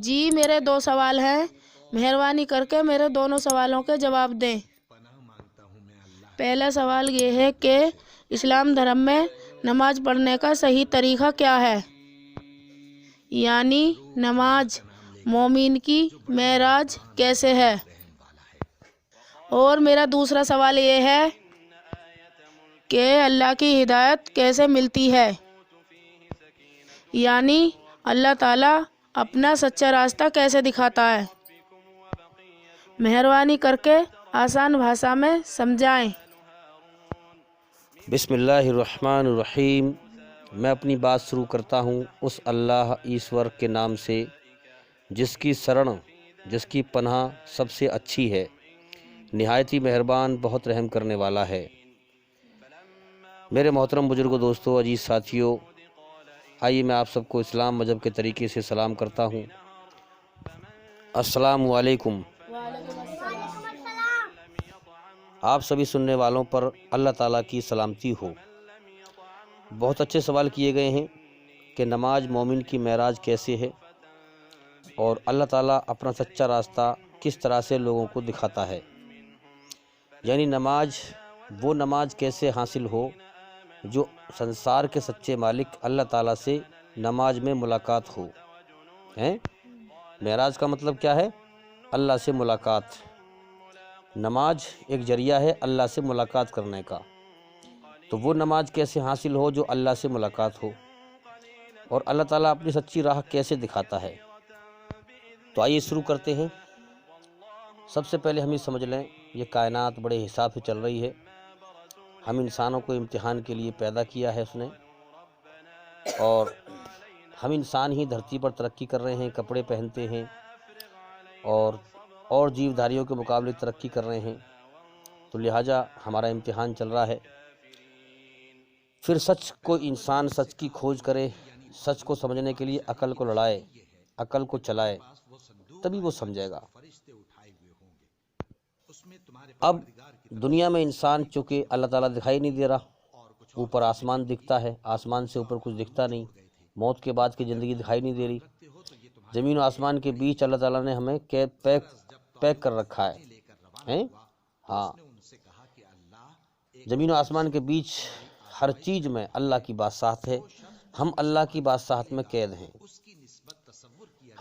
جی میرے دو سوال ہیں، مہربانی کر کے میرے دونوں سوالوں کے جواب دیں۔ پہلا سوال یہ ہے کہ اسلام دھرم میں نماز پڑھنے کا صحیح طریقہ کیا ہے؟ یعنی نماز مومن کی معراج کیسے ہے؟ اور میرا دوسرا سوال یہ ہے کہ اللہ کی ہدایت کیسے ملتی ہے؟ یعنی اللہ تعالیٰ اپنا سچا راستہ کیسے دکھاتا ہے؟ مہربانی کر کے آسان بھاشا میں سمجھائیں۔ بسم اللہ الرحمن الرحیم۔ میں اپنی بات شروع کرتا ہوں اس اللہ ایشور کے نام سے جس کی شرن، جس کی پناہ سب سے اچھی ہے، نہایت ہی مہربان، بہت رحم کرنے والا ہے۔ میرے محترم بزرگوں، دوستوں، عزیز ساتھیوں، آئیے میں آپ سب کو اسلام مذہب کے طریقے سے سلام کرتا ہوں۔ السلام علیکم۔ آپ سبھی سننے والوں پر اللہ تعالیٰ کی سلامتی ہو۔ بہت اچھے سوال کیے گئے ہیں کہ نماز مومن کی معراج کیسے ہے اور اللہ تعالیٰ اپنا سچا راستہ کس طرح سے لوگوں کو دکھاتا ہے۔ یعنی وہ نماز کیسے حاصل ہو جو سنسار کے سچے مالک اللہ تعالیٰ سے نماز میں ملاقات ہو۔ معراج کا مطلب کیا ہے؟ اللہ سے ملاقات۔ نماز ایک ذریعہ ہے اللہ سے ملاقات کرنے کا، تو وہ نماز کیسے حاصل ہو جو اللہ سے ملاقات ہو، اور اللہ تعالیٰ اپنی سچی راہ کیسے دکھاتا ہے۔ تو آئیے شروع کرتے ہیں۔ سب سے پہلے ہم یہ سمجھ لیں، یہ کائنات بڑے حساب سے چل رہی ہے۔ ہم انسانوں کو امتحان کے لیے پیدا کیا ہے اس نے، اور ہم انسان ہی دھرتی پر ترقی کر رہے ہیں، کپڑے پہنتے ہیں اور جیو دھاریوں کے مقابلے ترقی کر رہے ہیں، تو لہٰذا ہمارا امتحان چل رہا ہے۔ پھر انسان سچ کی کھوج کرے، سچ کو سمجھنے کے لیے عقل کو لڑائے، عقل کو چلائے، تبھی وہ سمجھے گا۔ اب دنیا میں انسان چونکہ اللہ تعالیٰ دکھائی نہیں دے رہا، اوپر آسمان دکھتا ہے، آسمان سے اوپر کچھ دکھتا نہیں، موت کے بعد کی زندگی دکھائی نہیں دے رہی، زمین و آسمان کے بیچ اللہ تعالیٰ نے ہمیں پیک کر رکھا ہے۔ ہاں، زمین و آسمان کے بیچ ہر چیز میں اللہ کی بادشاہت ہے، ہم اللہ کی بادشاہت میں قید ہیں۔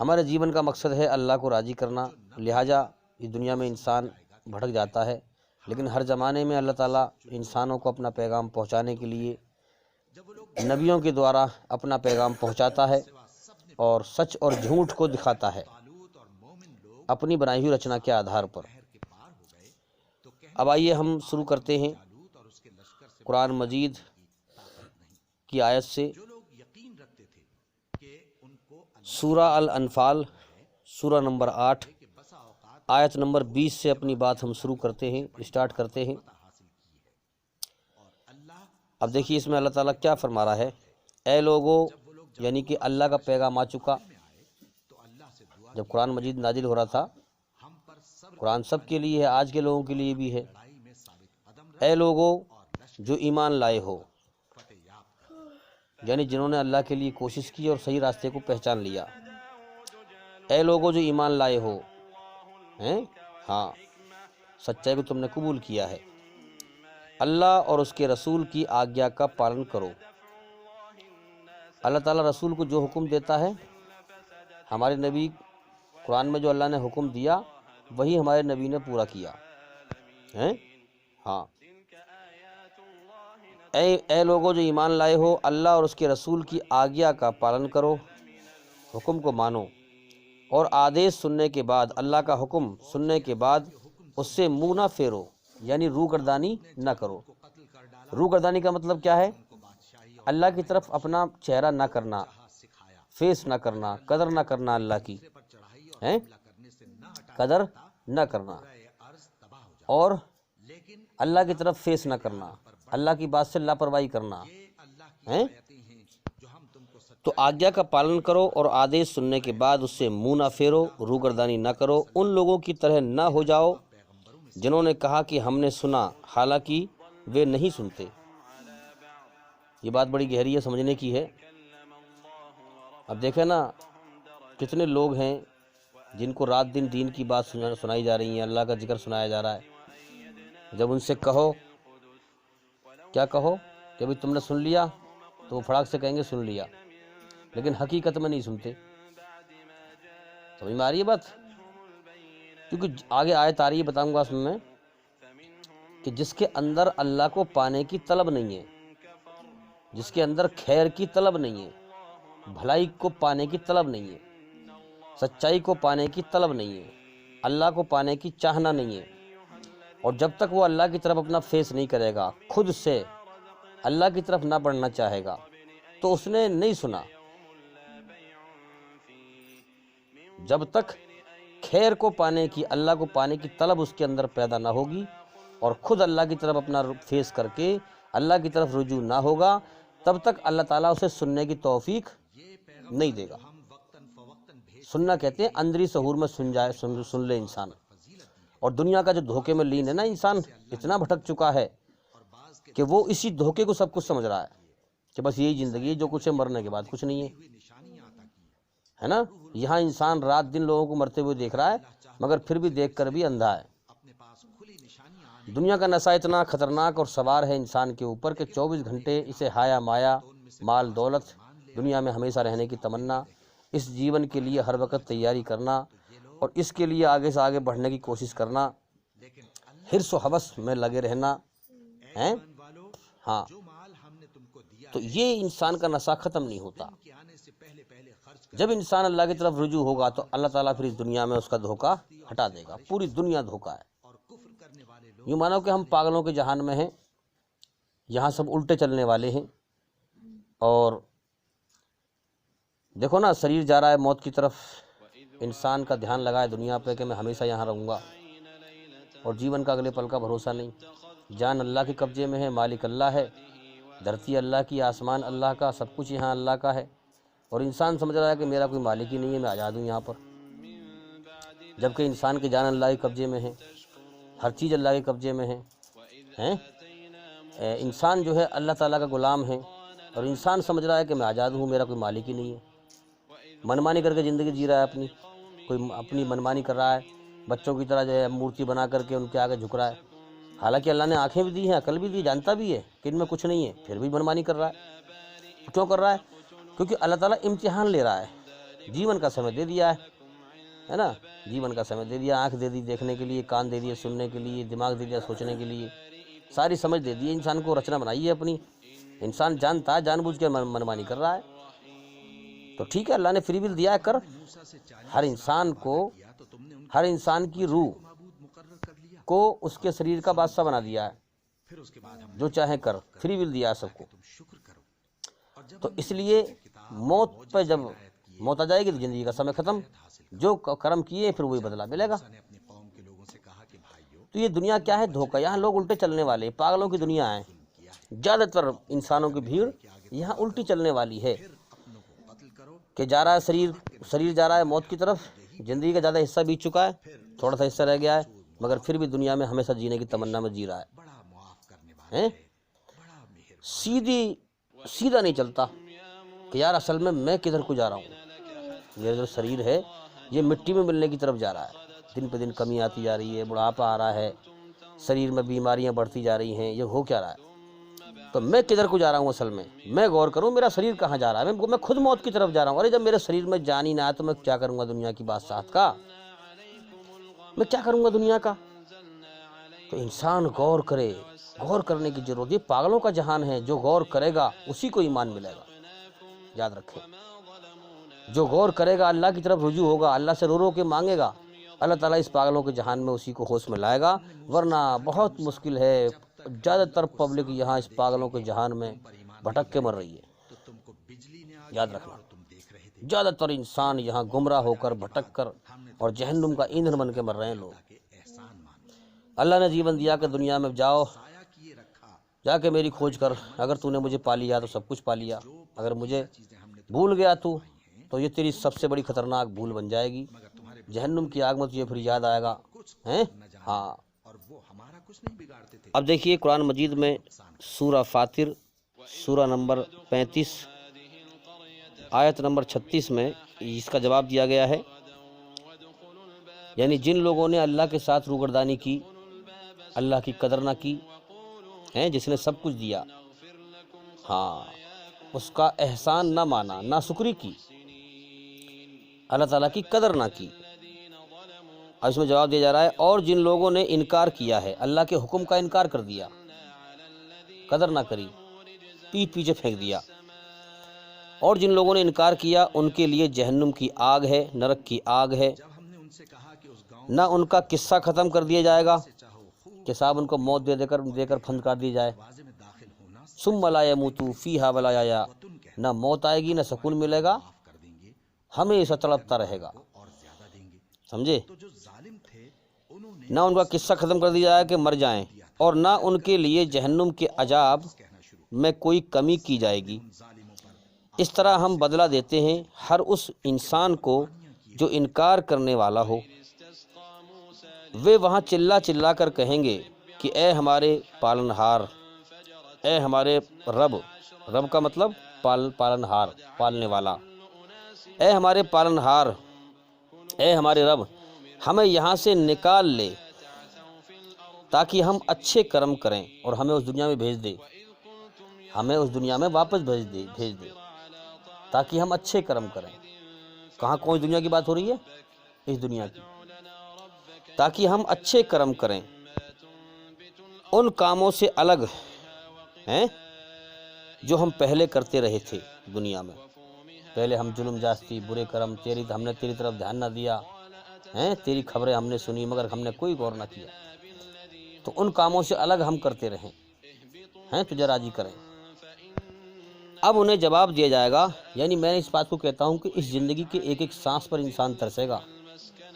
ہمارے جیون کا مقصد ہے اللہ کو راضی کرنا، لہٰذا اس دنیا میں انسان بھٹک جاتا ہے، لیکن ہر زمانے میں اللہ تعالیٰ انسانوں کو اپنا پیغام پہنچانے کے لیے نبیوں کے دوارا اپنا پیغام پہنچاتا ہے اور سچ اور جھوٹ کو دکھاتا ہے اپنی بنائی ہوئی رچنا کے آدھار پر۔ اب آئیے ہم شروع کرتے ہیں قرآن مجید کی آیت سے۔ سورہ الانفال، سورہ نمبر 8، آیت نمبر 20 سے اپنی بات ہم شروع کرتے ہیں، اسٹارٹ کرتے ہیں۔ اب دیکھیے اس میں اللہ تعالیٰ کیا فرما رہا ہے۔ اے لوگو، یعنی کہ اللہ کا پیغام آ چکا۔ جب قرآن مجید نازل ہو رہا تھا، قرآن سب کے لیے ہے، آج کے لوگوں کے لیے بھی ہے۔ اے لوگو جو ایمان لائے ہو، یعنی جنہوں نے اللہ کے لیے کوشش کی اور صحیح راستے کو پہچان لیا۔ اے لوگو جو ایمان لائے ہو، ہاں، سچائی کو تم نے قبول کیا ہے، اللہ اور اس کے رسول کی آگیا کا پالن کرو۔ اللہ تعالیٰ رسول کو جو حکم دیتا ہے، ہمارے نبی قرآن میں جو اللہ نے حکم دیا وہی ہمارے نبی نے پورا کیا۔ ہاں، اے لوگوں جو ایمان لائے ہو، اللہ اور اس کے رسول کی آگیا کا پالن کرو، حکم کو مانو، اور آدیش سننے کے بعد، اللہ کا حکم سننے کے بعد اس سے منہ نہ پھیرو، یعنی روگردانی نہ کرو۔ روگردانی کا مطلب کیا ہے؟ اللہ کی طرف اپنا چہرہ نہ کرنا، فیس نہ کرنا، قدر نہ کرنا، اللہ کی قدر نہ کرنا، اور اللہ کی طرف فیس نہ کرنا، اللہ کی بات سے لاپرواہی کرنا۔ تو آگیا کا پالن کرو اور آدیش سننے کے بعد اس سے منہ نہ پھیرو، روگردانی نہ کرو۔ ان لوگوں کی طرح نہ ہو جاؤ جنہوں نے کہا کہ ہم نے سنا، حالانکہ وہ نہیں سنتے۔ یہ بات بڑی گہری ہے، سمجھنے کی ہے۔ اب دیکھیں نا، کتنے لوگ ہیں جن کو رات دن دین کی بات سنائی جا رہی ہیں، اللہ کا ذکر سنایا جا رہا ہے، جب ان سے کہو کیا کہو کہ ابھی تم نے سن لیا، تو وہ پھڑاک سے کہیں گے سن لیا، لیکن حقیقت میں نہیں سنتے۔ سمجھ میں آ رہی ہے بات؟ کیونکہ آگے آیت آ رہی ہے، بتاؤں گا اس میں کہ جس کے اندر اللہ کو پانے کی طلب نہیں ہے، جس کے اندر خیر کی طلب نہیں ہے، بھلائی کو پانے کی طلب نہیں ہے، سچائی کو پانے کی طلب نہیں ہے، اللہ کو پانے کی چاہنا نہیں ہے، اور جب تک وہ اللہ کی طرف اپنا فیس نہیں کرے گا، خود سے اللہ کی طرف نہ بڑھنا چاہے گا، تو اس نے نہیں سنا۔ جب تک خیر کو پانے کی، اللہ کو پانے کی طلب اس کے اندر پیدا نہ ہوگی، اور خود اللہ کی طرف اپنا فیس کر کے اللہ کی طرف رجوع نہ ہوگا، تب تک اللہ تعالیٰ اسے سننے کی توفیق نہیں دے گا۔ سننا کہتے ہیں اندری سحور میں سن لے انسان۔ اور دنیا کا جو دھوکے میں لین ہے نا انسان، اتنا بھٹک چکا ہے کہ وہ اسی دھوکے کو سب کچھ سمجھ رہا ہے کہ بس یہی زندگی ہے، جو کچھ ہے مرنے کے بعد کچھ نہیں ہے نا۔ یہاں انسان رات دن لوگوں کو مرتے ہوئے دیکھ رہا ہے، مگر پھر بھی دیکھ کر بھی اندھا ہے۔ دنیا کا نشہ اتنا خطرناک اور سوار ہے انسان کے اوپر کہ 24 گھنٹے اسے ہایا مایا، مال دولت، دنیا میں ہمیشہ رہنے کی تمنا، اس جیون کے لیے ہر وقت تیاری کرنا، اور اس کے لیے آگے سے آگے بڑھنے کی کوشش کرنا، حرص و حوث میں لگے رہنا ہے۔ ہاں، تو یہ انسان کا نشہ ختم نہیں ہوتا۔ جب انسان اللہ کی طرف رجوع ہوگا تو اللہ تعالیٰ پھر اس دنیا میں اس کا دھوکہ ہٹا دے گا۔ پوری دنیا دھوکہ ہے۔ یوں مانو کہ ہم پاگلوں کے جہان میں ہیں، یہاں سب الٹے چلنے والے ہیں، اور دیکھو نا شریر جا رہا ہے موت کی طرف، انسان کا دھیان لگا ہے دنیا پہ کہ میں ہمیشہ یہاں رہوں گا، اور جیون کا اگلے پل کا بھروسہ نہیں۔ جان اللہ کے قبضے میں ہے، مالک اللہ ہے، دھرتی اللہ کی، آسمان اللہ کا، سب کچھ یہاں اللہ کا ہے، اور انسان سمجھ رہا ہے کہ میرا کوئی مالک ہی نہیں ہے، میں آزاد ہوں یہاں پر، جبکہ انسان کی جان اللہ کے قبضے میں ہے، ہر چیز اللہ کے قبضے میں ہے۔ انسان جو ہے اللہ تعالیٰ کا غلام ہے، اور انسان سمجھ رہا ہے کہ میں آزاد ہوں، میرا کوئی مالک ہی نہیں ہے، منمانی کر کے زندگی جی رہا ہے، اپنی منمانی کر رہا ہے، بچوں کی طرح جو ہے مورتی بنا کر کے ان کے آگے جھک رہا ہے، حالانکہ اللہ نے آنکھیں بھی دی ہیں، عقل بھی دی، جانتا بھی ہے کہ ان میں کچھ نہیں ہے، پھر بھی منمانی کر رہا ہے۔ کیوں کر رہا ہے؟ کیونکہ اللہ تعالیٰ امتحان لے رہا ہے، جیون کا سمے دے دیا ہے نا، جیون کا سمے دے دیا، آنکھ دے دی دیکھنے کے لیے، کان دے دیے سننے کے لیے، دماغ دے دیا سوچنے کے لیے، ساری سمجھ دے دی انسان کو، رچنا بنائی ہے اپنی، انسان جانتا ہے، جان بوجھ کے منمانی کر رہا ہے۔ تو ٹھیک ہے، اللہ نے فری ول دیا ہے، کر۔ ہر انسان کو، ہر انسان کی روح کو اس کے شریر کا بادشاہ بنا دیا ہے، جو چاہے کر، فری ول دیا ہے سب کو۔ تو اس لیے موت پہ جب موت آ جائے گی تو زندگی کا سمے ختم، جو کرم کیے پھر وہی بدلہ ملے گا۔ تو یہ دنیا کیا ہے؟ دھوکہ۔ یہاں لوگ الٹے چلنے والے، پاگلوں کی دنیا ہے، زیادہ تر انسانوں کی بھیڑ یہاں الٹی چلنے والی ہے، کہ جا رہا ہے شریر جا رہا ہے موت کی طرف، زندگی کا زیادہ حصہ بیت چکا ہے، تھوڑا سا حصہ رہ گیا ہے، مگر پھر بھی دنیا میں ہمیشہ جینے کی تمنا میں جی رہا ہے۔ سیدھا نہیں چلتا کہ یار اصل میں کدھر کو جا رہا ہوں، میرا جو شریر ہے یہ مٹی میں ملنے کی طرف جا رہا ہے، دن پہ دن کمی آتی جا رہی ہے، بڑھاپا آ رہا ہے، شریر میں بیماریاں بڑھتی جا رہی ہیں، یہ ہو کیا رہا ہے؟ تو میں کدھر کو جا رہا ہوں؟ اصل میں غور کروں میرا شریر کہاں جا رہا ہے، میں خود موت کی طرف جا رہا ہوں۔ ارے جب میرے شریر میں جان ہی نہ آئے تو میں کیا کروں گا دنیا کی بادشاہت کا، میں کیا کروں گا دنیا کا؟ تو انسان غور کرے، غور کرنے کی ضرورت ہے۔ پاگلوں کا جہان ہے، جو غور کرے گا اسی کو ایمان ملے گا، یاد رکھیں۔ جو غور کرے گا، اللہ کی طرف رجوع ہوگا، اللہ سے رو رو کے مانگے گا، اللہ تعالیٰ اس پاگلوں کے جہان میں اسی کو ہوش میں لائے گا، ورنہ بہت مشکل ہے۔ زیادہ تر پبلک یہاں اس پاگلوں کے جہان میں بھٹک کے مر رہی ہے، یاد رکھنا۔ زیادہ تر انسان یہاں گمراہ ہو کر، بھٹک کر، اور جہنم کا ایندھن بن کے مر رہے ہیں لوگ۔ اللہ نے جیون دیا کہ دنیا میں جا کے میری کھوج کر، اگر تو نے مجھے پا لیا تو سب کچھ پا لیا، اگر مجھے بھول گیا تو یہ تیری سب سے بڑی خطرناک بھول بن جائے گی، جہنم کی آگ میں تجھے پھر یاد آئے گا۔ ہاں، اب دیکھیے قرآن مجید میں سورہ فاطر، سورہ نمبر 35 آیت نمبر 36 میں اس کا جواب دیا گیا ہے، یعنی جن لوگوں نے اللہ کے ساتھ روگردانی کی، اللہ کی قدر نہ کی، جس نے سب کچھ دیا، ہاں اس کا احسان نہ مانا، نہ شکری کی، اللہ تعالیٰ کی قدر نہ کی۔ اور اس میں جواب دیا جا رہا ہے، اور جن لوگوں نے انکار کیا ہے، اللہ کے حکم کا انکار کر دیا، قدر نہ کری، پیٹھ پیچھے پھینک دیا، اور جن لوگوں نے انکار کیا ان کے لیے جہنم کی آگ ہے، نرک کی آگ ہے، نہ ان کا قصہ ختم کر دیا جائے گا کہ صاحب ان کو موت دے کر پھنکار دی جائے، ثم لا یموتوا فیہا ولا یحیا، نہ موت آئے گی نہ سکون ملے گا، ہمیشہ تڑپتا رہے گا، سمجھے؟ نہ ان کا قصہ ختم کر دیا جائے کہ مر جائیں، اور نہ ان کے لیے جہنم کے عذاب میں کوئی کمی کی جائے گی۔ اس طرح ہم بدلہ دیتے ہیں ہر اس انسان کو جو انکار کرنے والا ہو۔ وہ وہاں چلا چلا کر کہیں گے کہ اے ہمارے پالنہار، اے ہمارے رب، رب کا مطلب پالنہار، پالنے والا، اے ہمارے پالنہار، اے ہمارے رب، ہمیں یہاں سے نکال لے تاکہ ہم اچھے کرم کریں اور ہمیں اس دنیا میں بھیج دے، ہمیں اس دنیا میں واپس بھیج دے تاکہ ہم اچھے کرم کریں۔ کہاں کون دنیا کی بات ہو رہی ہے؟ اس دنیا کی۔ تاکہ ہم اچھے کرم کریں، ان کاموں سے الگ ہیں جو ہم پہلے کرتے رہے تھے دنیا میں۔ پہلے ہم ظلم جاستی، برے کرم، ہم نے تیری طرف دھیان نہ دیا، تیری خبریں ہم نے سنی مگر ہم نے کوئی غور نہ کیا، تو ان کاموں سے الگ ہم کرتے رہیں، تجھے راضی کریں۔ اب انہیں جواب دیا جائے گا، یعنی میں اس بات کو کہتا ہوں کہ اس زندگی کے ایک ایک سانس پر انسان ترسے گا،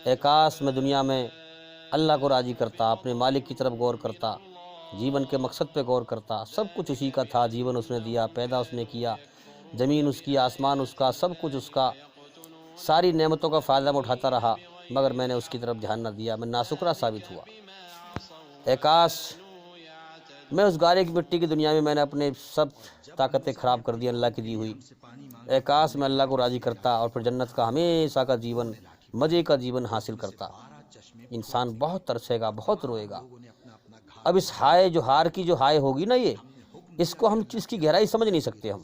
اے کاش میں دنیا میں اللہ کو راضی کرتا، اپنے مالک کی طرف غور کرتا، جیون کے مقصد پہ غور کرتا، سب کچھ اسی کا تھا، جیون اس نے دیا، پیدا اس نے کیا، زمین اس کی، آسمان اس کا، سب کچھ اس کا، ساری نعمتوں کا فائدہ میں اٹھاتا رہا، مگر میں نے اس کی طرف دھیان نہ دیا، میں ناشکرا ثابت ہوا۔ اے کاش میں اس گارے کی مٹی کی دنیا میں نے اپنے سب طاقتیں خراب کر دی اللہ کی دی ہوئی، اے کاش میں اللہ کو راضی کرتا اور پھر جنت کا ہمیشہ کا جیون، مزے کا جیون حاصل کرتا۔ انسان بہت ترسے گا، بہت روئے گا۔ اب اس ہائے جو ہار کی جو ہائے ہوگی نا، یہ اس کو ہم اس کی گہرائی سمجھ نہیں سکتے، ہم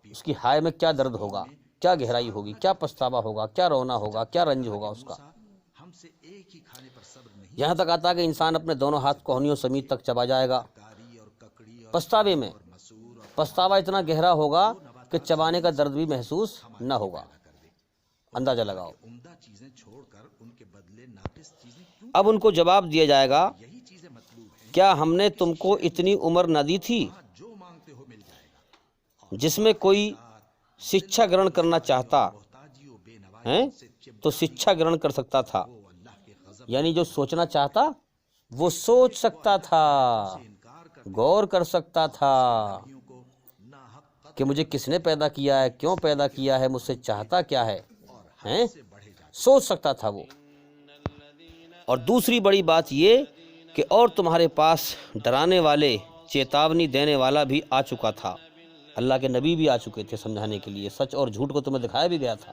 اس کی ہائے میں کیا درد ہوگا، کیا گہرائی ہوگی، کیا پچھتاوا ہوگا، کیا رونا ہوگا، کیا رنج ہوگا اس کا۔ یہاں تک آتا کہ انسان اپنے دونوں ہاتھ کوہنیوں سمیت تک چبا جائے گا پچھتاوے میں، پچھتاوا اتنا گہرا ہوگا کہ چبانے کا درد بھی محسوس نہ ہوگا، اندازہ لگاؤ۔ اب ان کو جواب دیا جائے گا، کیا ہم نے تم کو اتنی عمر نہ دی تھی جس میں کوئی شکچھا گرہن کرنا چاہتا تو شکچھا گرہن کر سکتا تھا، یعنی جو سوچنا چاہتا وہ سوچ سکتا تھا، غور کر سکتا تھا کہ مجھے کس نے پیدا کیا ہے، کیوں پیدا کیا ہے، مجھ سے چاہتا کیا ہے، سوچ سکتا تھا وہ۔ اور دوسری بڑی بات یہ کہ اور تمہارے پاس ڈرانے والے، چیتاونی دینے والا بھی آ چکا تھا، اللہ کے نبی بھی آ چکے تھے سمجھانے کے لیے، سچ اور جھوٹ کو تمہیں دکھایا بھی گیا تھا،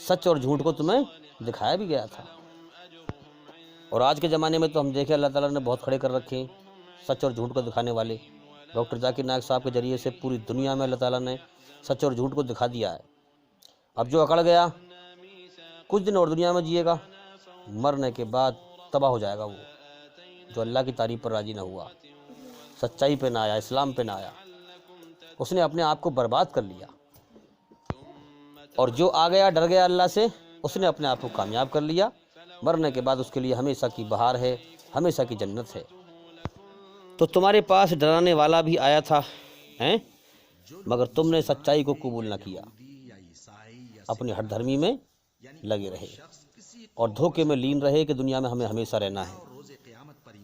سچ اور جھوٹ کو تمہیں دکھایا بھی گیا تھا۔ اور آج کے زمانے میں تو ہم دیکھیں اللہ تعالیٰ نے بہت کھڑے کر رکھے ہیں سچ اور جھوٹ کو دکھانے والے۔ ڈاکٹر ذاکر نائک صاحب کے ذریعے سے پوری دنیا میں اللہ تعالیٰ نے سچ اور جھوٹ کو دکھا دیا ہے۔ اب جو اکڑ گیا کچھ دن اور دنیا میں جیے گا، مرنے کے بعد تباہ ہو جائے گا وہ، جو اللہ کی تعریف پر راضی نہ ہوا، سچائی پہ نہ آیا، اسلام پہ نہ آیا، اس نے اپنے آپ کو برباد کر لیا۔ اور جو آ گیا ڈر گیا اللہ سے، اس نے اپنے آپ کو کامیاب کر لیا، مرنے کے بعد اس کے لیے ہمیشہ کی بہار ہے، ہمیشہ کی جنت ہے۔ تو تمہارے پاس ڈرانے والا بھی آیا تھا، مگر تم نے سچائی کو قبول نہ کیا، اپنی ہٹ دھرمی میں لگے رہے اور دھوکے میں لین رہے کہ دنیا میں ہمیں ہمیشہ رہنا ہے۔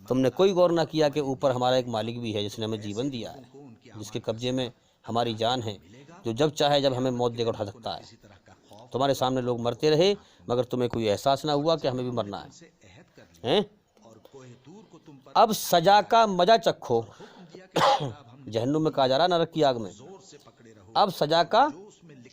تم نے کوئی غور نہ کیا کہ اوپر ہمارا ایک مالک بھی ہے جس نے ہمیں جیون دیا ہے، جس کے قبضے میں ہماری جان ہے، جو جب چاہے جب ہمیں موت دے کر اٹھا سکتا ہے۔ تمہارے سامنے لوگ مرتے رہے مگر تمہیں کوئی احساس نہ ہوا کہ ہمیں بھی مرنا ہے۔ اب سزا کا مزہ چکھو، جہنم میں کہا جا رہا نرک کی آگ میں، اب سزا کا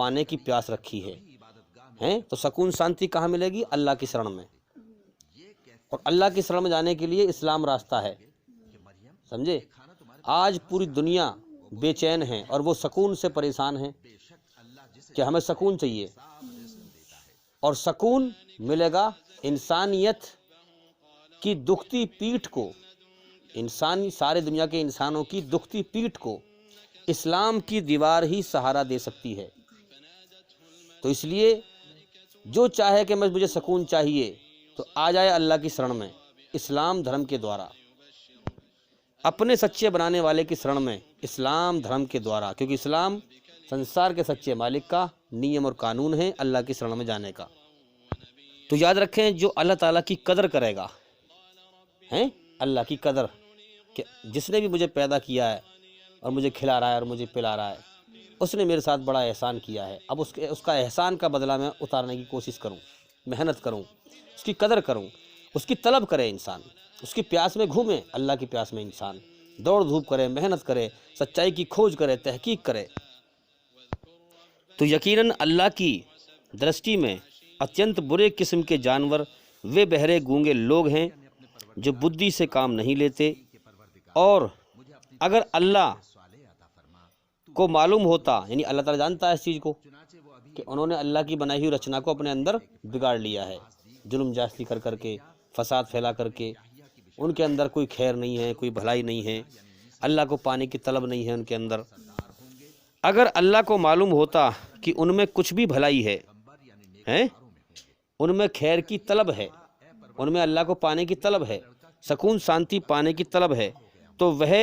پانے کی پیاس رکھی ہے ہیں تو سکون شانتی کہاں ملے گی؟ اللہ کی شرن میں. اور اللہ کی شرن میں جانے کے لیے اسلام راستہ ہے. سمجھے؟ آج پوری دنیا بے چین ہے اور وہ سکون سے پریشان ہیں کہ ہمیں سکون چاہیے. اور سکون ملے گا انسانیت کی دکھتی پیٹھ کو، انسانی سارے دنیا کے انسانوں کی دکھتی پیٹھ کو اسلام کی دیوار ہی سہارا دے سکتی ہے. تو اس لیے جو چاہے کہ مجھے سکون چاہیے تو آ جائے اللہ کی شرن میں، اسلام دھرم کے دوارا، اپنے سچے بنانے والے کی شرن میں، اسلام دھرم کے دوارا، کیونکہ اسلام سنسار کے سچے مالک کا نیم اور قانون ہے اللہ کی شرن میں جانے کا. تو یاد رکھیں جو اللہ تعالیٰ کی قدر کرے گا، ہیں اللہ کی قدر، کہ جس نے بھی مجھے پیدا کیا ہے اور مجھے کھلا رہا ہے اور مجھے پلا رہا ہے، اس نے میرے ساتھ بڑا احسان کیا ہے. اب اس کا احسان کا بدلہ میں اتارنے کی کوشش کروں، محنت کروں، اس کی قدر کروں، اس کی طلب کرے انسان، اس کی پیاس میں گھومے، اللہ کی پیاس میں انسان دوڑ دھوپ کرے، محنت کرے، سچائی کی کھوج کرے، تحقیق کرے. تو یقیناً اللہ کی درشٹی میں اتینت برے قسم کے جانور وہ بہرے گونگے لوگ ہیں جو بدھی سے کام نہیں لیتے. اور اگر اللہ کو معلوم ہوتا، یعنی اللہ تعالیٰ جانتا ہے اس چیز کو کہ انہوں نے اللہ کی بنائی ہوئی رچنا کو اپنے اندر بگاڑ لیا ہے، ظلم جاستی کر کر کے، فساد پھیلا کر کے، ان کے اندر کوئی خیر نہیں ہے، کوئی بھلائی نہیں ہے، اللہ کو پانے کی طلب نہیں ہے ان کے اندر. اگر اللہ کو معلوم ہوتا کہ ان میں کچھ بھی بھلائی ہے، ان میں خیر کی طلب ہے، ان میں اللہ کو پانے کی طلب ہے، سکون شانتی پانے کی طلب ہے، تو وہ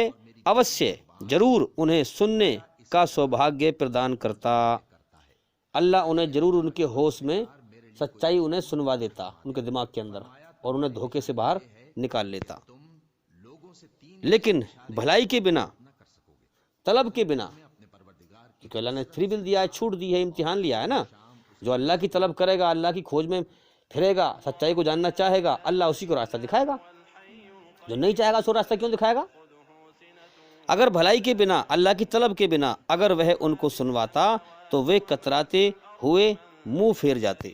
اوشیہ ضرور انہیں سننے کا سوبھاگیہ پردان کرتا. اللہ انہیں ضرور ان کے ہوش میں سچائی انہیں سنوا دیتا ان کے دماغ کے اندر، اور انہیں دھوکے سے باہر نکال لیتا. لیکن بھلائی کے بنا، طلب کے بنا، کیونکہ اللہ نے فری ول دیا ہے، چھوٹ دی ہے، امتحان لیا ہے نا. جو اللہ کی طلب کرے گا، اللہ کی کھوج میں پھرے گا، سچائی کو جاننا چاہے گا، اللہ اسی کو راستہ دکھائے گا. جو نہیں چاہے گا سو راستہ کیوں دکھائے گا؟ اگر بھلائی کے بنا، اللہ کی طلب کے بنا اگر وہ ان کو سنواتا تو وہ کتراتے ہوئے منہ پھیر جاتے،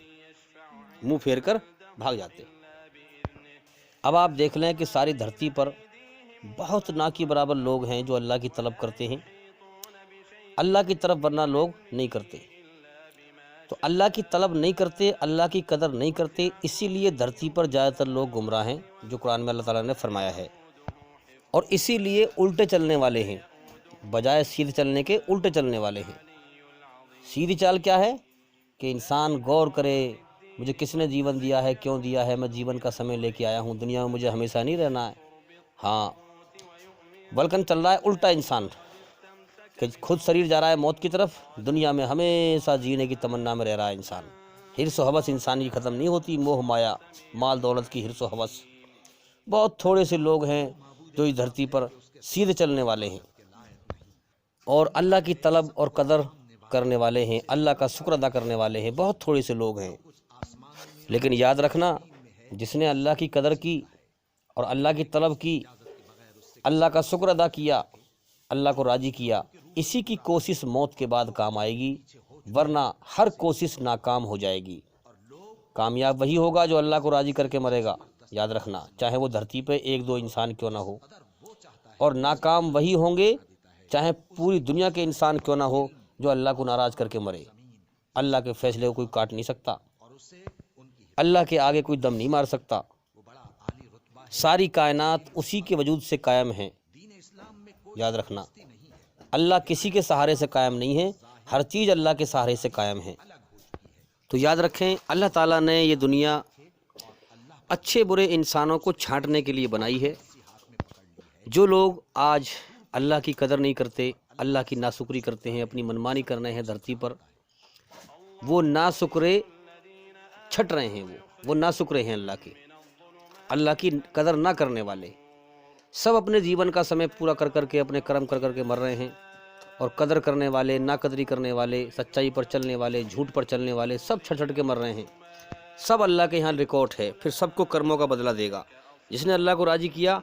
منہ پھیر کر بھاگ جاتے. اب آپ دیکھ لیں کہ ساری دھرتی پر بہت نا کے برابر لوگ ہیں جو اللہ کی طلب کرتے ہیں، اللہ کی طرف ورنہ لوگ نہیں کرتے. تو اللہ کی طلب نہیں کرتے، اللہ کی قدر نہیں کرتے، اسی لیے دھرتی پر زیادہ تر لوگ گمراہ ہیں، جو قرآن میں اللہ تعالیٰ نے فرمایا ہے. اور اسی لیے الٹے چلنے والے ہیں، بجائے سیدھے چلنے کے الٹے چلنے والے ہیں. سیدھی چال کیا ہے کہ انسان غور کرے، مجھے کس نے جیون دیا ہے، کیوں دیا ہے، میں جیون کا سمے لے کے آیا ہوں، دنیا میں مجھے ہمیشہ نہیں رہنا ہے. ہاں، بلکہ چل رہا ہے الٹا انسان، کہ خود شریر جا رہا ہے موت کی طرف، دنیا میں ہمیشہ جینے کی تمنا میں رہ رہا ہے انسان. حرص و حوث انسان کی ختم نہیں ہوتی، موہ مایا، مال دولت کی حرص و حوث. بہت تھوڑے سے لوگ ہیں جو اس دھرتی پر سیدھے چلنے والے ہیں اور اللہ کی طلب اور قدر کرنے والے ہیں، اللہ کا شکر ادا کرنے والے ہیں. بہت تھوڑے سے لوگ ہیں. لیکن یاد رکھنا، جس نے اللہ کی قدر کی اور اللہ کی طلب کی، اللہ کا شکر ادا کیا، اللہ کو راضی کیا، اسی کی کوشش موت کے بعد کام آئے گی، ورنہ ہر کوشش ناکام ہو جائے گی. کامیاب وہی ہوگا جو اللہ کو راضی کر کے مرے گا، یاد رکھنا، چاہے وہ دھرتی پہ ایک دو انسان کیوں نہ ہو. اور ناکام وہی ہوں گے چاہے پوری دنیا کے انسان کیوں نہ ہو جو اللہ کو ناراض کر کے مرے. اللہ کے فیصلے کو کوئی کاٹ نہیں سکتا، اللہ کے آگے کوئی دم نہیں مار سکتا. ساری کائنات اسی کے وجود سے قائم ہیں. یاد رکھنا، اللہ کسی کے سہارے سے قائم نہیں ہے، ہر چیز اللہ کے سہارے سے قائم ہے. تو یاد رکھیں، اللہ تعالیٰ نے یہ دنیا اچھے برے انسانوں کو چھانٹنے کے لیے بنائی ہے. جو لوگ آج اللہ کی قدر نہیں کرتے، اللہ کی ناشکری کرتے ہیں، اپنی منمانی کر رہے ہیں دھرتی پر، وہ ناشکرے چھٹ رہے ہیں، وہ ناشکرے ہیں اللہ کی قدر نہ کرنے والے. سب اپنے جیون کا سمے پورا کر کر کے، اپنے کرم کر کر کے مر رہے ہیں، اور قدر کرنے والے، نا قدری کرنے والے، سچائی پر چلنے والے، جھوٹ پر چلنے والے، سب چھٹ چھٹ کے مر رہے ہیں. سب اللہ کے یہاں ریکارڈ ہے، پھر سب کو کرموں کا بدلہ دے گا. جس نے اللہ کو راضی کیا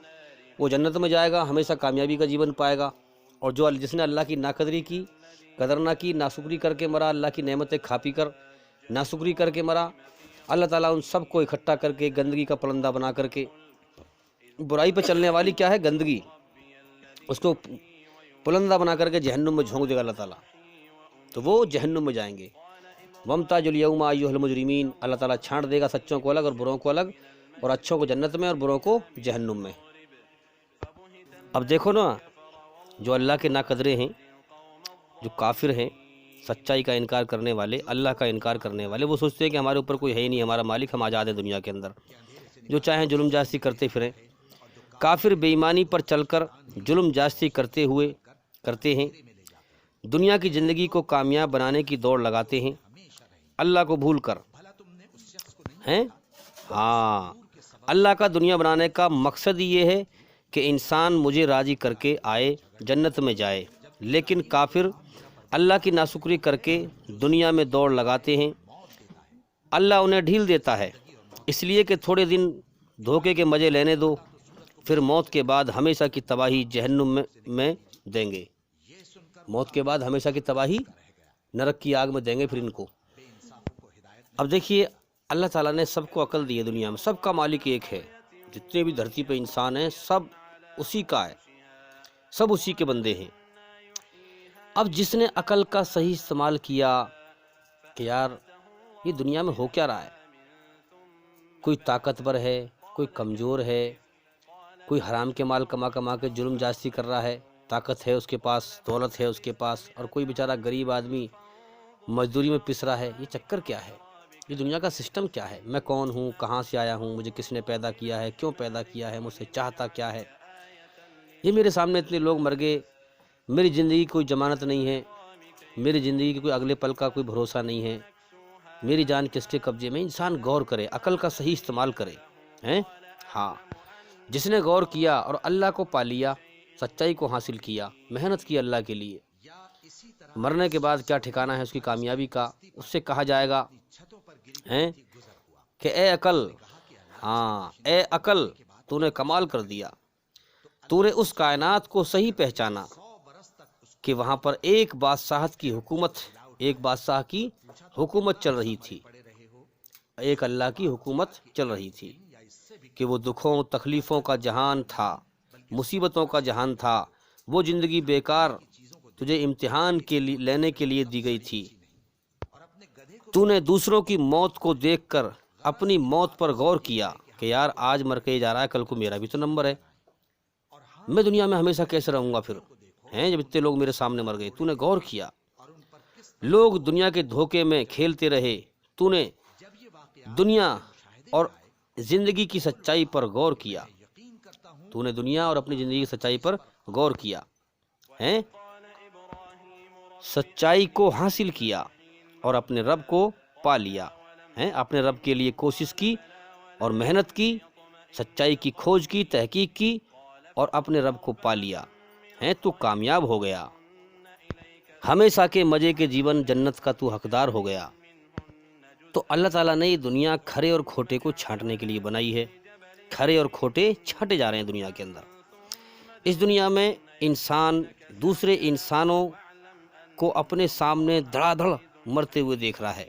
وہ جنت میں جائے گا، ہمیشہ کامیابی کا جیون پائے گا. اور جس نے اللہ کی ناقدری کی، قدر نہ کی، ناشکری کر کے مرا، اللہ کی نعمتیں کھا پی کر ناشکری کر کے مرا، اللہ تعالیٰ ان سب کو اکٹھا کر کے گندگی کا پرندہ بنا کر کے، برائی پہ چلنے والی کیا ہے گندگی، اس کو پرندہ بنا کر کے جہنم میں جھونک دے گا اللہ تعالیٰ، تو وہ جہنم میں جائیں گے۔ وَامْتَازُوا الْيَوْمَ أَيُّهَا الْمُجْرِمِينَ، اللہ تعالیٰ چھانٹ دے گا سچوں کو الگ اور بروں کو الگ، اور اچھوں کو جنت میں اور بروں کو جہنم میں۔ اب دیکھو نا، جو اللہ کے ناقدرے ہیں، جو کافر ہیں، سچائی کا انکار کرنے والے، اللہ کا انکار کرنے والے، وہ سوچتے ہیں کہ ہمارے اوپر کوئی ہے ہی نہیں، ہمارا مالک، ہم آزاد ہیں دنیا کے اندر، جو چاہیں ظلم جاستی کرتے پھریں۔ کافر بے ایمانی پر چل کر ظلم جاستی کرتے ہیں، دنیا کی زندگی کو کامیاب بنانے کی دوڑ لگاتے ہیں، اللہ کو بھول کر ہیں۔ ہاں، اللہ کا دنیا بنانے کا مقصد یہ ہے کہ انسان مجھے راضی کر کے آئے، جنت میں جائے، لیکن کافر اللہ کی ناشکری کر کے دنیا میں دوڑ لگاتے ہیں، اللہ انہیں ڈھیل دیتا ہے، اس لیے کہ تھوڑے دن دھوکے کے مزے لینے دو، پھر موت کے بعد ہمیشہ کی تباہی جہنم میں دیں گے، موت کے بعد ہمیشہ کی تباہی نرک کی آگ میں دیں گے پھر ان کو۔ اب دیکھیے، اللہ تعالیٰ نے سب کو عقل دی ہے، دنیا میں سب کا مالک ایک ہے، جتنے بھی دھرتی پہ انسان ہیں سب اسی کا ہے، سب اسی کے بندے ہیں۔ اب جس نے عقل کا صحیح استعمال کیا کہ یار یہ دنیا میں ہو کیا رہا ہے، کوئی طاقتور ہے، کوئی کمزور ہے، کوئی حرام کے مال کما کے ظلم جاستی کر رہا ہے، طاقت ہے اس کے پاس، دولت ہے اس کے پاس، اور کوئی بیچارہ غریب آدمی مزدوری میں پس رہا ہے، یہ چکر کیا ہے، یہ دنیا کا سسٹم کیا ہے، میں کون ہوں، کہاں سے آیا ہوں، مجھے کس نے پیدا کیا ہے، کیوں پیدا کیا ہے، مجھ سے چاہتا کیا ہے، یہ میرے سامنے اتنے لوگ مر گئے، میری زندگی کی کوئی ضمانت نہیں ہے، میری زندگی کی کوئی اگلے پل کا کوئی بھروسہ نہیں ہے، میری جان کس کے قبضے میں۔ انسان غور کرے، عقل کا صحیح استعمال کرے ہیں۔ ہاں، جس نے غور کیا اور اللہ کو پا لیا، سچائی کو حاصل کیا، محنت کی اللہ کے لیے، مرنے کے بعد کیا ٹھکانہ ہے اس کی کامیابی کا، اس سے کہا جائے گا ہیں کہ اے عقل، ہاں اے عقل، تو نے کمال کر دیا، تو نے اس کائنات کو صحیح پہچانا کہ وہاں پر ایک بادشاہ کی حکومت چل رہی تھی، ایک اللہ کی حکومت چل رہی تھی، کہ وہ دکھوں تکلیفوں کا جہان تھا، مصیبتوں کا جہان تھا، وہ زندگی بیکار تجھے امتحان لینے کے لیے دی گئی تھی، تو نے دوسروں کی موت کو دیکھ کر اپنی موت پر غور کیا کہ یار آج مر کے جا رہا ہے، کل کو میرا بھی تو نمبر ہے، میں دنیا میں ہمیشہ کیسے رہوں گا پھر ہیں، جب اتنے لوگ میرے سامنے مر گئے۔ تو نے غور کیا، لوگ دنیا کے دھوکے میں کھیلتے رہے، تو نے دنیا اور زندگی کی سچائی پر غور کیا، تو نے دنیا اور اپنی زندگی کی سچائی پر غور کیا ہیں، سچائی کو حاصل کیا اور اپنے رب کو پا لیا ہیں، اپنے رب کے لیے کوشش کی اور محنت کی، سچائی کی کھوج کی، تحقیق کی اور اپنے رب کو پا لیا ہیں، تو کامیاب ہو گیا، ہمیشہ کے مزے کے جیون جنت کا تو حقدار ہو گیا۔ تو اللہ تعالیٰ نے یہ دنیا کھرے اور کھوٹے کو چھانٹنے کے لیے بنائی ہے، کھرے اور کھوٹے چھانٹے جا رہے ہیں دنیا کے اندر۔ اس دنیا میں انسان دوسرے انسانوں کو اپنے سامنے دھڑا دھڑ مرتے ہوئے دیکھ رہا ہے،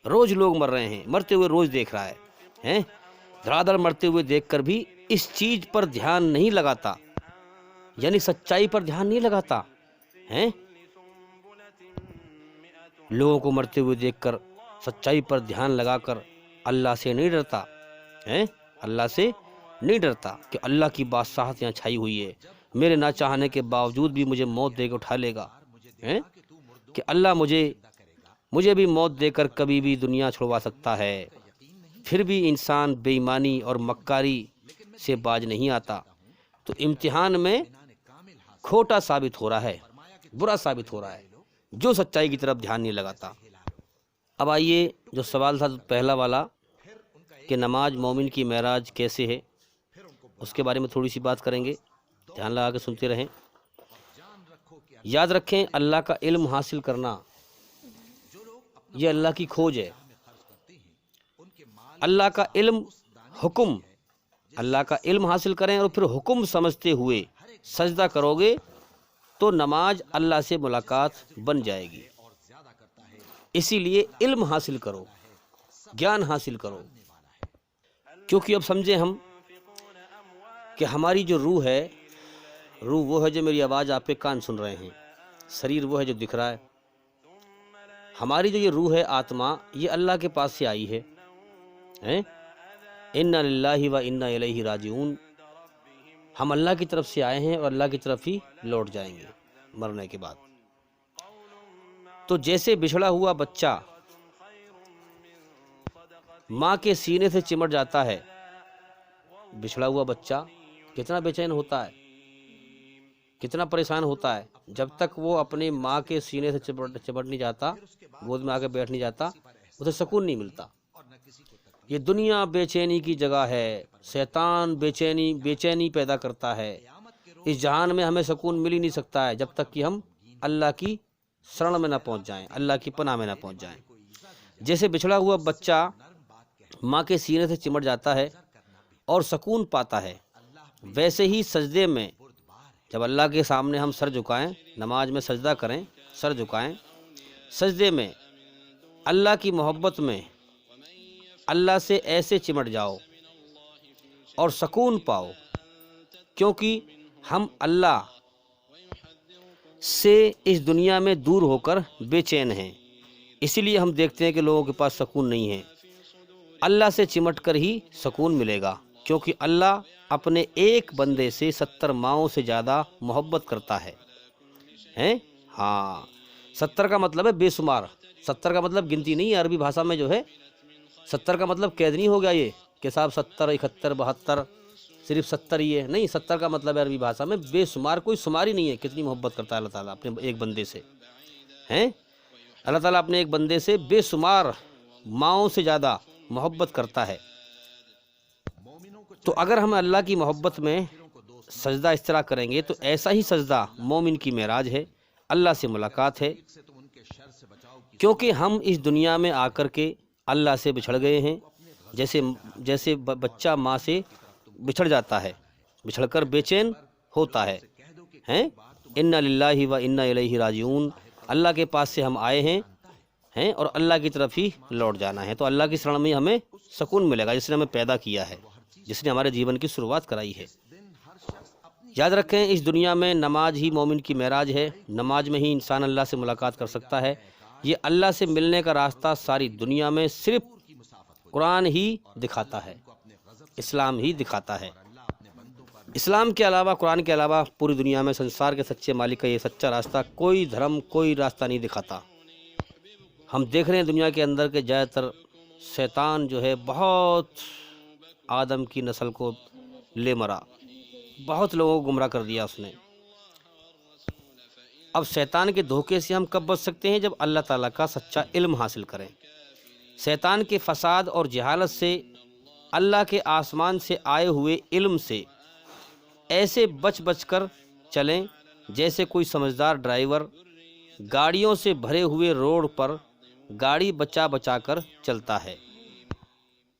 روز لوگ مر رہے ہیں، مرتے ہوئے روز دیکھ رہا ہے، دھڑا دھڑ مرتے ہوئے دیکھ کر بھی اس چیز پر دھیان نہیں لگاتا، یعنی سچائی پر دھیان نہیں لگاتا ہیں، لوگوں کو مرتے ہوئے دیکھ کر سچائی پر دھیان لگا کر اللہ سے نہیں ڈرتا ہیں، اللہ سے نہیں ڈرتا کہ اللہ کی بادشاہت یہاں چھائی ہوئی ہے، میرے نہ چاہنے کے باوجود بھی مجھے موت دے کے اٹھا لے گا ہیں، کہ اللہ مجھے بھی موت دے کر کبھی بھی دنیا چھڑوا سکتا ہے۔ پھر بھی انسان بے ایمانی اور مکاری سے باز نہیں آتا، تو امتحان میں کھوٹا ثابت ہو رہا ہے، برا ثابت ہو رہا ہے، جو سچائی کی طرف دھیان نہیں لگاتا۔ اب آئیے جو سوال تھا پہلا والا کہ نماز مومن کی معراج کیسے ہے، اس کے بارے میں تھوڑی سی بات کریں گے، دھیان لگا کے سنتے رہیں۔ یاد رکھیں، اللہ کا علم حاصل کرنا یہ اللہ کی کھوج ہے، اللہ کا علم حکم، اللہ کا علم حاصل کریں اور پھر حکم سمجھتے ہوئے سجدہ کرو گے تو نماز اللہ سے ملاقات بن جائے گی۔ اسی لیے علم حاصل کرو، گیان حاصل کرو، کیونکہ اب سمجھیں ہم کہ ہماری جو روح ہے، روح وہ ہے جو میری آواز آپ پہ کان سن رہے ہیں، شریر وہ ہے جو دکھ رہا ہے۔ ہماری جو یہ روح ہے، آتما، یہ اللہ کے پاس سے آئی ہے، اِنَّا لِلَّهِ وَإِنَّا إِلَيْهِ راجعون۔ ہم اللہ کی طرف سے آئے ہیں اور اللہ کی طرف ہی لوٹ جائیں گے مرنے کے بعد۔ تو جیسے بچھڑا ہوا بچہ ماں کے سینے سے چمٹ جاتا ہے، بچھڑا ہوا بچہ کتنا بے چین ہوتا ہے، کتنا پریشان ہوتا ہے، جب تک وہ اپنی ماں کے سینے سے چمٹ نہیں جاتا، گود میں آ کے بیٹھ نہیں جاتا، اسے سکون نہیں ملتا۔ یہ دنیا بے چینی کی جگہ ہے، شیطان بے چینی پیدا کرتا ہے۔ اس جہان میں ہمیں سکون مل ہی نہیں سکتا ہے جب تک کہ ہم اللہ کی شرن میں نہ پہنچ جائیں، اللہ کی پناہ میں نہ پہنچ جائیں۔ جیسے بچھڑا ہوا بچہ ماں کے سینے سے چمٹ جاتا ہے اور سکون پاتا ہے، ویسے ہی سجدے میں جب اللہ کے سامنے ہم سر جھکائیں، نماز میں سجدہ کریں، سر جھکائیں، سجدے میں اللہ کی محبت میں اللہ سے ایسے چمٹ جاؤ اور سکون پاؤ، کیونکہ ہم اللہ سے اس دنیا میں دور ہو کر بے چین ہیں۔ اسی لیے ہم دیکھتے ہیں کہ لوگوں کے پاس سکون نہیں ہے۔ اللہ سے چمٹ کر ہی سکون ملے گا، کیونکہ اللہ اپنے ایک بندے سے 70 ماؤں سے زیادہ محبت کرتا ہے۔ ہاں، 70 کا مطلب ہے بے شمار، 70 کا مطلب گنتی نہیں ہے۔ عربی بھاشا میں جو ہے 70 کا مطلب قید نہیں ہو گیا یہ کہ صاحب 70 71 72 صرف 70 ہی ہے، نہیں، 70 کا مطلب ہے عربی بھاشا میں بے شمار، کوئی شمار ہی نہیں ہے کتنی محبت کرتا ہے اللہ تعالیٰ اپنے ایک بندے سے۔ اللہ تعالیٰ اپنے ایک بندے سے بے شمار ماؤں سے زیادہ محبت کرتا ہے۔ تو اگر ہم اللہ کی محبت میں سجدہ اس طرح کریں گے تو ایسا ہی سجدہ مومن کی معراج ہے، اللہ سے ملاقات ہے، کیونکہ ہم اس دنیا میں آ کر کے اللہ سے بچھڑ گئے ہیں۔ جیسے بچہ ماں سے بچھڑ جاتا ہے، بچھڑ کر بے چین ہوتا ہے، اِنَّا لِلَّهِ وَإِنَّا إِلَيْهِ راجعون۔ اللہ کے پاس سے ہم آئے ہیں اور اللہ کی طرف ہی لوٹ جانا ہے۔ تو اللہ کی شرن میں ہمیں سکون ملے گا، جس نے ہمیں پیدا کیا ہے، جس نے ہمارے جیون کی شروعات کرائی ہے۔ یاد رکھیں، اس دنیا میں نماز ہی مومن کی معراج ہے، نماز میں ہی انسان اللہ سے ملاقات کر سکتا ہے۔ یہ اللہ سے ملنے کا راستہ ساری دنیا میں صرف قرآن ہی دکھاتا ہے، اسلام ہی دکھاتا ہے۔ اسلام کے علاوہ، قرآن کے علاوہ پوری دنیا میں سنسار کے سچے مالک کا یہ سچا راستہ کوئی دھرم، کوئی راستہ نہیں دکھاتا۔ ہم دیکھ رہے ہیں دنیا کے اندر کے زیادہ تر شیطان جو ہے بہت آدم کی نسل کو لے مرا، بہت لوگوں کو گمراہ کر دیا اس نے۔ اب شیطان کے دھوکے سے ہم کب بچ سکتے ہیں؟ جب اللہ تعالیٰ کا سچا علم حاصل کریں۔ شیطان کے فساد اور جہالت سے، اللہ کے آسمان سے آئے ہوئے علم سے ایسے بچ کر چلیں جیسے کوئی سمجھدار ڈرائیور گاڑیوں سے بھرے ہوئے روڈ پر گاڑی بچا کر چلتا ہے۔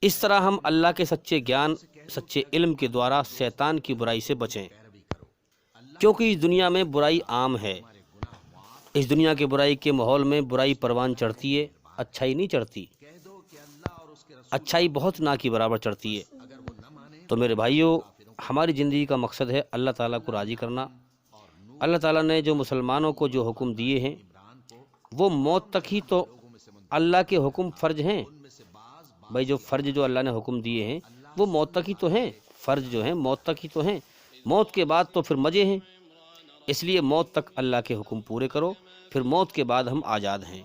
اس طرح ہم اللہ کے سچے گیان، سچے علم کے دوارا شیطان کی برائی سے بچیں، کیونکہ اس دنیا میں برائی عام ہے۔ اس دنیا کے برائی کے ماحول میں برائی پروان چڑھتی ہے، اچھائی نہیں چڑھتی، اچھائی بہت نہ کی برابر چڑھتی ہے۔ تو میرے بھائیوں، ہماری زندگی کا مقصد ہے اللہ تعالیٰ کو راضی کرنا۔ اللہ تعالیٰ نے جو مسلمانوں کو جو حکم دیے ہیں وہ موت تک ہی تو اللہ کے حکم فرض ہیں۔ بھائی جو فرض جو اللہ نے حکم دیے ہیں وہ موت تک ہی تو ہیں، فرض جو ہیں موت تک ہی تو ہیں، موت کے بعد تو پھر مزے ہیں۔ اس لیے موت تک اللہ کے حکم پورے کرو، پھر موت کے بعد ہم آزاد ہیں۔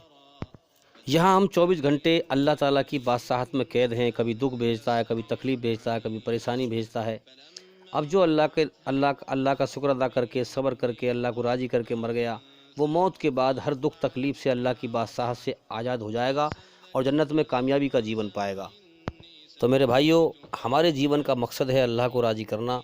یہاں ہم 24 گھنٹے اللہ تعالیٰ کی بادشاہت میں قید ہیں، کبھی دکھ بھیجتا ہے، کبھی تکلیف بھیجتا ہے، کبھی پریشانی بھیجتا ہے۔ اب جو اللہ کا شکر ادا کر کے، صبر کر کے، اللہ کو راضی کر کے مر گیا، وہ موت کے بعد ہر دکھ تکلیف سے اللہ کی بادشاہت سے آزاد ہو جائے گا اور جنت میں کامیابی کا جیون پائے گا۔ تو میرے بھائیوں، ہمارے جیون کا مقصد ہے اللہ کو راضی کرنا۔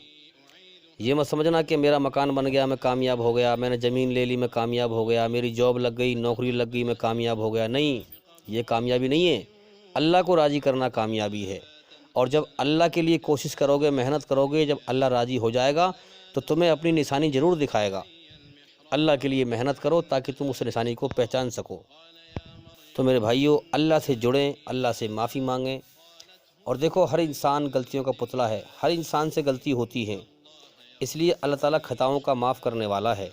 یہ مت سمجھنا کہ میرا مکان بن گیا میں کامیاب ہو گیا، میں نے زمین لے لی میں کامیاب ہو گیا، میری جاب لگ گئی، نوکری لگ گئی میں کامیاب ہو گیا۔ نہیں، یہ کامیابی نہیں ہے۔ اللہ کو راضی کرنا کامیابی ہے۔ اور جب اللہ کے لیے کوشش کرو گے، محنت کرو گے، جب اللہ راضی ہو جائے گا تو تمہیں اپنی نشانی ضرور دکھائے گا۔ اللہ کے لیے محنت کرو تاکہ تم اس نشانی کو پہچان سکو۔ تو میرے بھائیوں، اللہ سے جڑیں، اللہ سے معافی مانگیں۔ اور دیکھو، ہر انسان غلطیوں کا پتلا ہے، ہر انسان سے غلطی ہوتی ہے، اس لیے اللہ تعالیٰ خطاؤں کا معاف کرنے والا ہے۔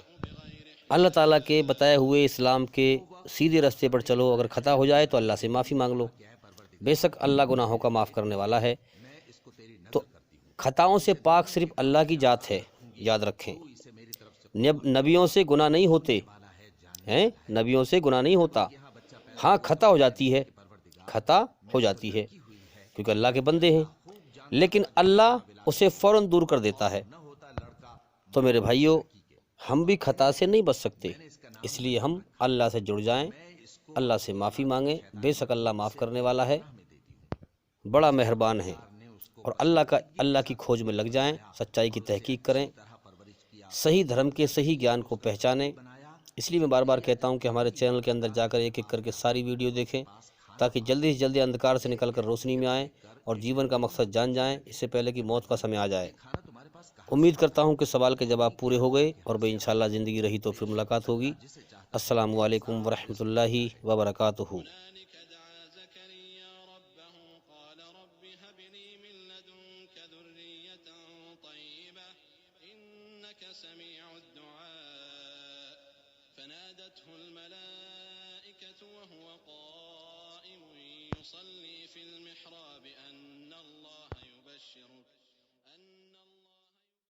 اللہ تعالیٰ کے بتائے ہوئے اسلام کے سیدھے راستے پر چلو، اگر خطا ہو جائے تو اللہ سے معافی مانگ لو، بے شک اللہ گناہوں کا معاف کرنے والا ہے۔ تو خطاؤں سے پاک صرف اللہ کی ذات ہے، یاد رکھیں۔ نبیوں سے گناہ نہیں ہوتے ہیں، نبیوں سے گناہ نہیں ہوتا، ہاں خطا ہو جاتی ہے، خطا ہو جاتی ہے کیونکہ اللہ کے بندے ہیں، لیکن اللہ اسے فوراً دور کر دیتا ہے۔ تو میرے بھائیوں، ہم بھی خطا سے نہیں بچ سکتے، اس لیے ہم اللہ سے جڑ جائیں، اللہ سے معافی مانگیں، بے شک اللہ معاف کرنے والا ہے، بڑا مہربان ہے۔ اور اللہ کی کھوج میں لگ جائیں، سچائی کی تحقیق کریں، صحیح دھرم کے صحیح گیان کو پہچانیں۔ اس لیے میں بار بار کہتا ہوں کہ ہمارے چینل کے اندر جا کر ایک ایک کر کے ساری ویڈیو دیکھیں، تاکہ جلدی سے جلدی اندھکار سے نکل کر روشنی میں آئیں اور جیون کا مقصد جان جائیں، اس سے پہلے کہ موت کا سمے آ جائے۔ امید کرتا ہوں کہ سوال کے جواب پورے ہو گئے، اور بھئی انشاءاللہ زندگی رہی تو پھر ملاقات ہوگی۔ السلام علیکم ورحمۃ اللہ وبرکاتہ۔ سميع الدعاء فنادته الملائكة وهو قائم يصلي في المحراب أن الله يبشرك